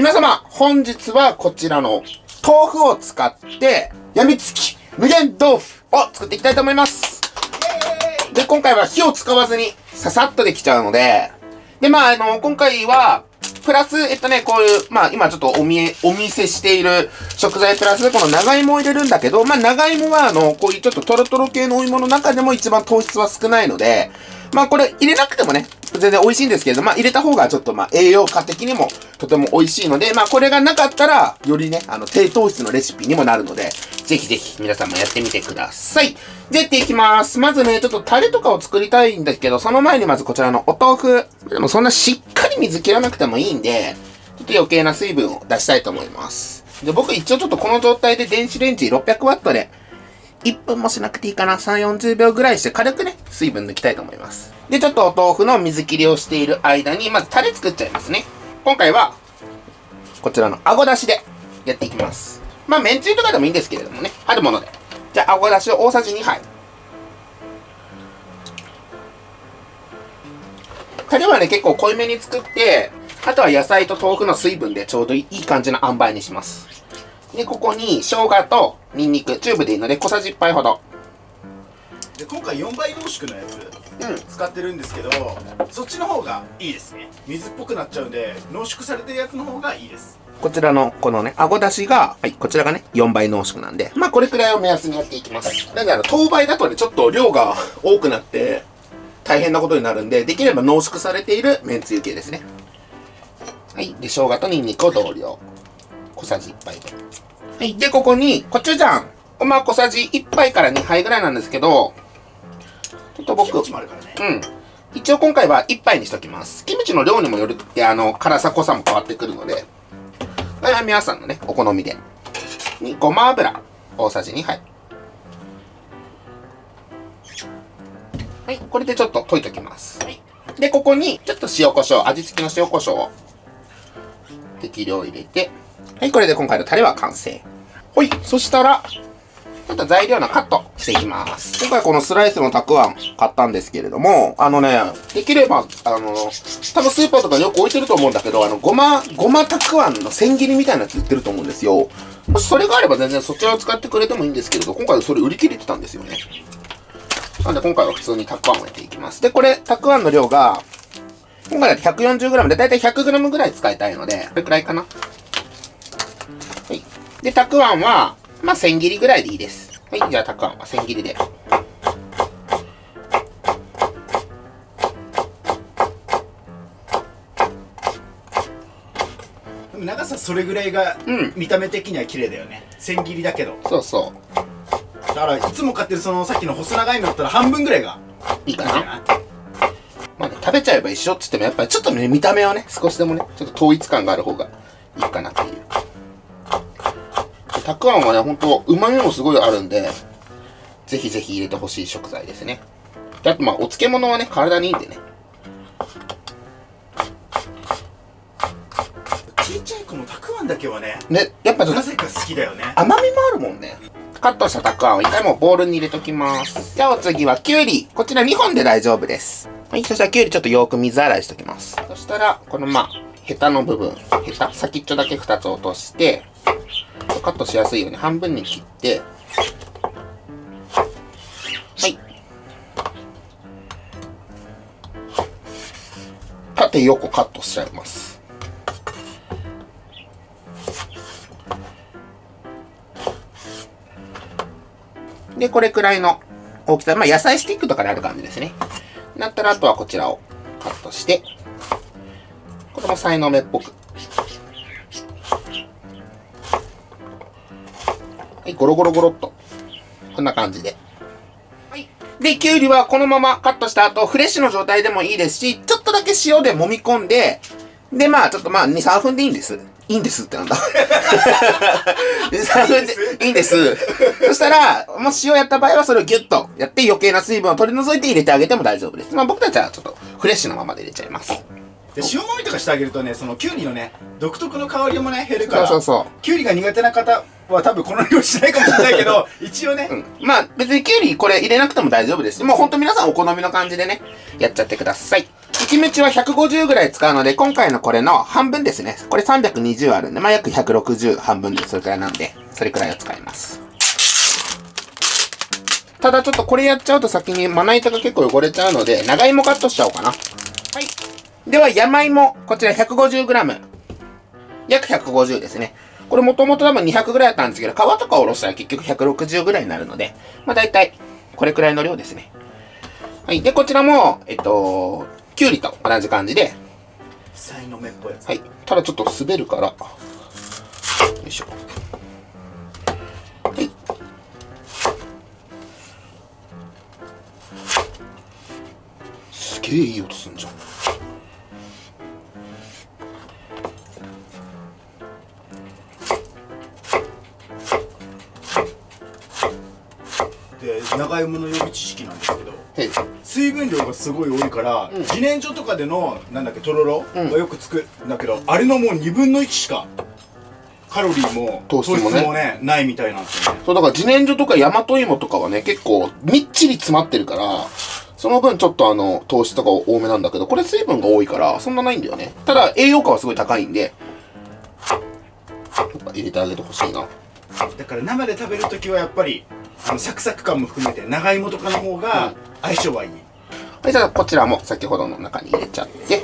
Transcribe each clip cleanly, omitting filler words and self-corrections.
皆様、本日はこちらの豆腐を使って、やみつき無限豆腐を作っていきたいと思います。で、今回は火を使わずにささっとできちゃうので、で、今回は、プラス、こういう、今ちょっとお見せしている食材プラス、この長芋を入れるんだけど、長芋は、こういうちょっとトロトロ系のお芋の中でも一番糖質は少ないので、これ入れなくてもね、全然美味しいんですけれど、入れた方がちょっと栄養価的にもとても美味しいので、これがなかったら、よりね、低糖質のレシピにもなるので、ぜひぜひ皆さんもやってみてください。じゃあやっていきます。まずね、ちょっとタレとかを作りたいんだけど、その前にまずこちらのお豆腐。でもそんなしっかり水切らなくてもいいんで、ちょっと余計な水分を出したいと思います。で、僕一応ちょっとこの状態で電子レンジ600ワットで、1分もしなくていいかな。3、40秒ぐらいして軽くね、水分抜きたいと思います。で、ちょっとお豆腐の水切りをしている間に、まずタレ作っちゃいますね。今回は、こちらのあごだしでやっていきます。めんつゆとかでもいいんですけれどもね、あるもので。じゃあ、あごだしを大さじ2杯。タレはね、結構濃いめに作って、あとは野菜と豆腐の水分でちょうどいい感じの塩梅にします。で、ここに生姜とニンニク、チューブでいいので小さじ1杯ほど。で、今回4倍濃縮のやつ、使ってるんですけど、そっちの方がいいですね。水っぽくなっちゃうんで、濃縮されてるやつの方がいいです。こちらの、このね、あごだしが、はい、こちらがね、4倍濃縮なんで、これくらいを目安にやっていきます。なんで当倍だとね、ちょっと量が多くなって、大変なことになるんで、できれば濃縮されているめんつゆ系ですね。はい。で、生姜とニンニクを同量。小さじ1杯分。はい。で、ここに、コチュジャン。小さじ1杯から2杯ぐらいなんですけど、ちょっと僕、キムチもあるからね。一応今回は1杯にしときます。キムチの量にもよるって、辛さ濃さも変わってくるので、これは皆さんのね、お好みで。に、ごま油。大さじ2杯。はい。これでちょっと溶いときます。はい。で、ここに、ちょっと塩コショウ、味付きの塩コショウを、適量入れて、はい。これで今回のタレは完成。ほい。そしたら、ちょっと材料のカットしていきます。今回このスライスのたくあん買ったんですけれども、できれば、多分スーパーとかによく置いてると思うんだけど、ごまたくあんの千切りみたいなやつ売ってると思うんですよ。もしそれがあれば全然そちらを使ってくれてもいいんですけれど、今回それ売り切れてたんですよね。なんで今回は普通にたくあんをやっていきます。で、これ、たくあんの量が、今回だと 140g でだいたい 100g ぐらい使いたいので、これくらいかな。はい。で、たくあんは、千切りぐらいでいいです。はい。じゃあ、たくあんは千切りで。長さそれぐらいが、見た目的には綺麗だよね。千切りだけど。そうそう。だから、いつも買ってるそのさっきの細長いのだったら半分ぐらいがいいかな。食べちゃえば一緒って言っても、やっぱりちょっとね、見た目はね、少しでもね、ちょっと統一感がある方がいいかなっていう。たくあんはね、ほんと、旨味もすごいあるんで、ぜひぜひ入れてほしい食材ですね。で、あとお漬物はね、体にいいんでね。ちっちゃい子のたくあんだけはね、やっぱちょっと、なぜか好きだよね。甘みもあるもんね。カットしたたくあんを一回もうボウルに入れときます。じゃあお次はきゅうり。こちら2本で大丈夫です。はい、そしたらきゅうりちょっとよく水洗いしときます。そしたら、このヘタの部分、先っちょだけ2つ落として、カットしやすいように半分に切って、はい。縦横カットしちゃいます。で、これくらいの大きさ、野菜スティックとかである感じですね。なったら、あとはこちらをカットして、これもさいの目っぽく。はい、ゴロゴロゴロっと。こんな感じで。はい。で、きゅうりはこのままカットした後、フレッシュの状態でもいいですし、ちょっとだけ塩で揉み込んで、で、ちょっと2、3分でいいんです。いいんですってなんだ。3分でいいんです。そしたら、もし塩やった場合はそれをギュッとやって余計な水分を取り除いて入れてあげても大丈夫です。僕たちはちょっとフレッシュなままで入れちゃいます。で、塩もみとかしてあげるとね、そのきゅうりのね、独特の香りもね、減るから。そう。きゅうりが苦手な方は多分この量しないかもしれないけど、一応ね。別にきゅうりこれ入れなくても大丈夫です。もうほんと皆さんお好みの感じでね、やっちゃってください。キムチは150ぐらい使うので、今回のこれの半分ですね。これ320あるんで、まあ、約160半分でそれくらいなんで、それくらいを使います。ただちょっとこれやっちゃうと先にまな板が結構汚れちゃうので、長芋カットしちゃおうかな。はい。では、山芋、こちら 150g。約150ですね。これもともと多分200ぐらいだったんですけど、皮とかおろしたら結局160ぐらいになるので、まあ大体、これくらいの量ですね。はい。で、こちらも、きゅうりと同じ感じで。さいの目っぽいやつ。はい。ただちょっと滑るから。よいしょ。はい。すげえいい音すんじゃん。で、長芋の予備知識なんですけど、へい。水分量がすごい多いから、自然薯とかでのなんだっけとろろはよくつくんだけど、あれのもう2分の1しかカロリーも糖質もねないみたいなんですよね。そう、だから自然薯とか大和芋とかはね、結構みっちり詰まってるから、その分ちょっと糖質とか多めなんだけど、これ水分が多いから、そんなないんだよね。ただ栄養価はすごい高いんで、やっぱ入れてあげてほしいな。だから生で食べるときはやっぱりサクサク感も含めて長芋とかの方が相性はいい。はい、じゃあこちらも先ほどの中に入れちゃって、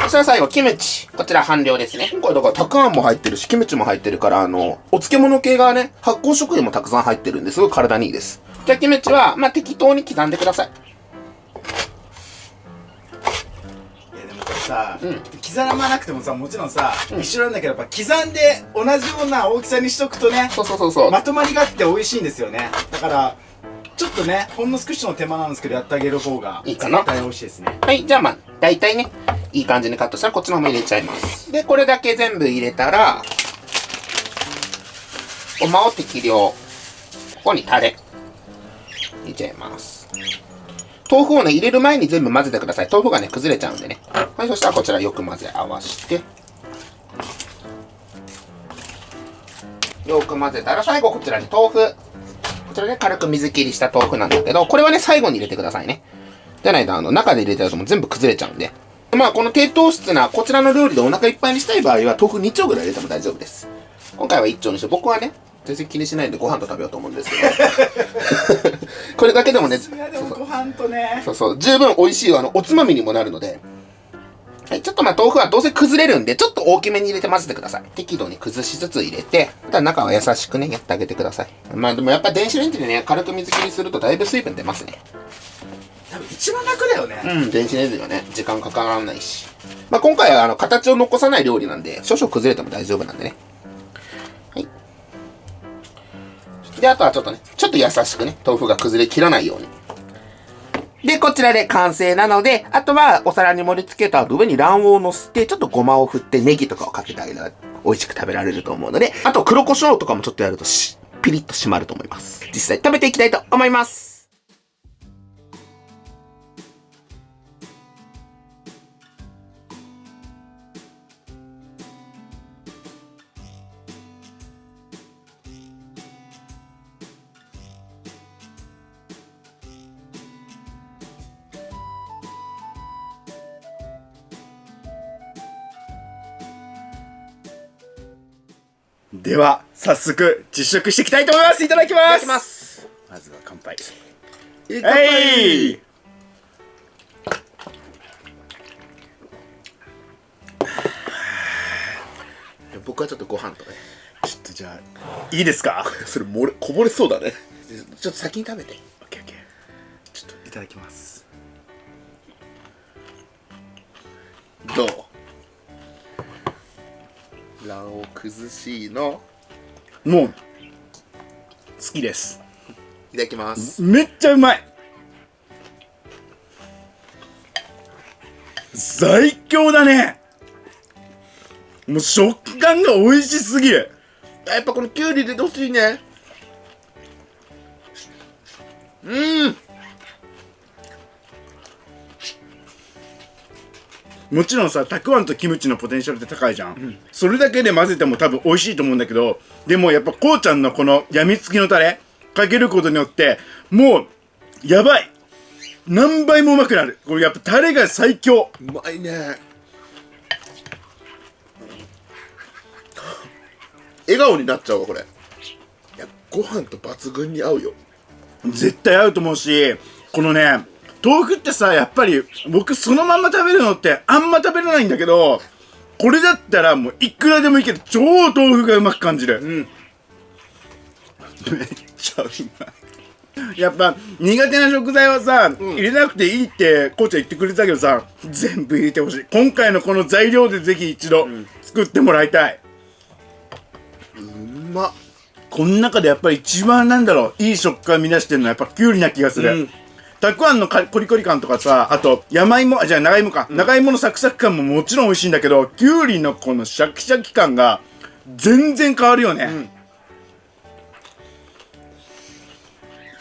そしたら最後、キムチ。こちら半量ですね。これだからたくあんも入ってるし、キムチも入ってるから、お漬物系がね、発酵食品もたくさん入ってるんで、すごい体にいいです。じゃあキムチは、まあ、適当に刻んでください。いやでもこれさ、刻まなくてもさ、もちろんさ、一緒なんだけど、やっぱ刻んで同じような大きさにしとくとね、そう。まとまりがあって美味しいんですよね。だからちょっとね、ほんの少しの手間なんですけど、やってあげる方がいいかな。絶対美味しいですね。はい、じゃあまあ、大体ね、いい感じにカットしたらこっちの方も入れちゃいます。で、これだけ全部入れたら、ごまを適量。ここにタレ。入れちゃいます。豆腐をね、入れる前に全部混ぜてください。豆腐がね、崩れちゃうんでね。はい、そしたらこちらよく混ぜ合わして。よく混ぜたら最後こちらに豆腐。こちらね、軽く水切りした豆腐なんだけど、これはね、最後に入れてくださいね。じゃないと、中で入れたやつも全部崩れちゃうんで。まあ、この低糖質な、こちらの料理でお腹いっぱいにしたい場合は、豆腐2丁ぐらい入れても大丈夫です。今回は1丁にして、僕はね、全然気にしないんでご飯と食べようと思うんですけど。これだけでもね、でもご飯とね、十分美味しいおつまみにもなるので。はい、ちょっとまあ豆腐はどうせ崩れるんで、ちょっと大きめに入れて混ぜてください。適度に崩しつつ入れて、あとは中は優しくね、やってあげてください。まあでもやっぱ電子レンジでね、軽く水切りするとだいぶ水分出ますね。多分一番楽だよね。うん、電子レンジはね、時間かからないし。まあ今回は形を残さない料理なんで、少々崩れても大丈夫なんでね。はい。で、あとはちょっとね、ちょっと優しくね、豆腐が崩れ切らないように。で、こちらで完成なので、あとはお皿に盛り付けた後上に卵黄を乗せて、ちょっとごまを振ってネギとかをかけてあげたら美味しく食べられると思うので、あと黒胡椒とかもちょっとやるとピリッと締まると思います。実際食べていきたいと思います。では早速実食していきたいと思います。いただきます。いただきます。まずは乾杯。乾杯。僕はちょっとご飯とね。ちょっとじゃあいいですか？それこぼれそうだね。ちょっと先に食べて。オッケーオッケー。ちょっといただきます。どう？卵黄崩しのもう好きです。いただきます。めっちゃうまい。最強だね。もう食感が美味しすぎる。やっぱこのきゅうりでほしいね。もちろんさ、たくあんとキムチのポテンシャルって高いじゃん、それだけで混ぜても多分美味しいと思うんだけど、でもやっぱこうちゃんのこのやみつきのタレかけることによってもうやばい。何倍もうまくなる。これやっぱタレが最強。うまいね。笑顔になっちゃうわこれ。いやご飯と抜群に合うよ。絶対合うと思うし、このね、豆腐ってさ、やっぱり僕そのまんま食べるのってあんま食べれないんだけど、これだったらもういくらでもいける。超豆腐がうまく感じる。めっちゃうまい。やっぱ苦手な食材はさ、入れなくていいってこうちゃん言ってくれたけどさ、全部入れてほしい。今回のこの材料でぜひ一度作ってもらいたい。うまっ。この中でやっぱり一番なんだろう、いい食感見出してるのはやっぱきゅうりな気がする。たくあんのコリコリ感とかさ、あと長芋か、長芋のサクサク感ももちろん美味しいんだけど、きゅうりのこのシャキシャキ感が全然変わるよね。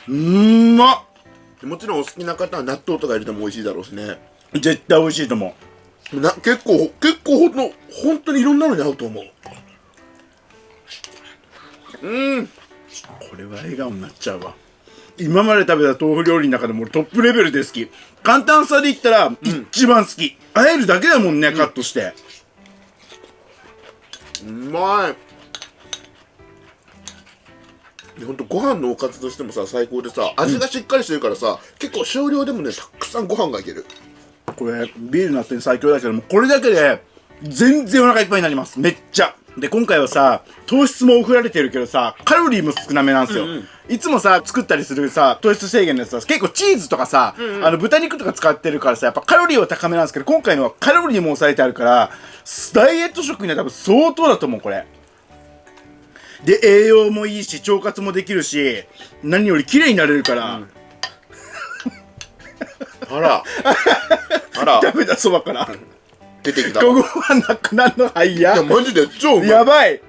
まっ。もちろんお好きな方は納豆とか入れても美味しいだろうしね。絶対美味しいと思う。結構本当にいろんなのに合うと思う。これは笑顔になっちゃうわ。今まで食べた豆腐料理の中でも俺トップレベルで好き。簡単さで言ったら一番好き。和えるだけだもんね、カットして。うまい。ほんとご飯のおかずとしてもさ最高でさ、味がしっかりしてるからさ、結構少量でもねたくさんご飯がいける。これビールの後に最強だけども、これだけで全然お腹いっぱいになります。めっちゃ。で今回はさ、糖質も送られてるけどさ、カロリーも少なめなんですよ。いつもさ作ったりするさ糖質制限のやつは結構チーズとかさ、豚肉とか使ってるからさ、やっぱカロリーは高めなんですけど、今回のはカロリーも抑えてあるからダイエット食には多分相当だと思う。これで栄養もいいし腸活もできるし、何より綺麗になれるから、あらあら食べたそばから出てきた。午後はなくなるの早いやマジで超うまい。やばい。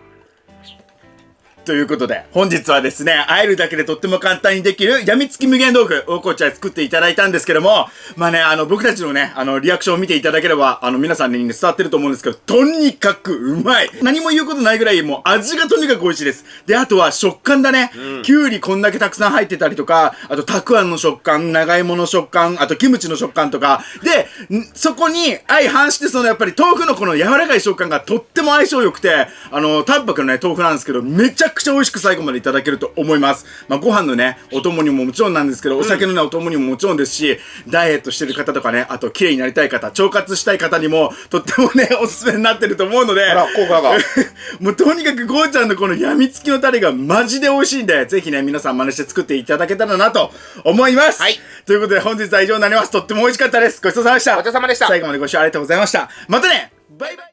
ということで本日はですね、和えるだけでとっても簡単にできるやみつき無限豆腐をこちら作っていただいたんですけども、まあね、僕たちのねリアクションを見ていただければ皆さんに、ね、伝わってると思うんですけど、とにかくうまい。何も言うことないぐらいもう味がとにかく美味しいです。であとは食感だね、きゅうりこんだけたくさん入ってたりとか、あとたくあんの食感、長芋の食感、あとキムチの食感とかで、そこに相反してそのやっぱり豆腐のこの柔らかい食感がとっても相性良くて、淡白のね豆腐なんですけど、めちゃくちゃ美味しく最後までいただけると思います。まあご飯のねお供にももちろんなんですけど、お酒のねお供にももちろんですし、ダイエットしてる方とかね、あと綺麗になりたい方、腸活したい方にもとってもねおすすめになってると思うので、あら効果がもうとにかくゴーちゃんのこのやみつきのタレがマジで美味しいんで、ぜひね皆さん真似して作っていただけたらなと思います。はい、ということで本日は以上になります。とっても美味しかったです。ごちそうさまでした。ごちそうさまでした。最後までご視聴ありがとうございました。またね、バイバイ。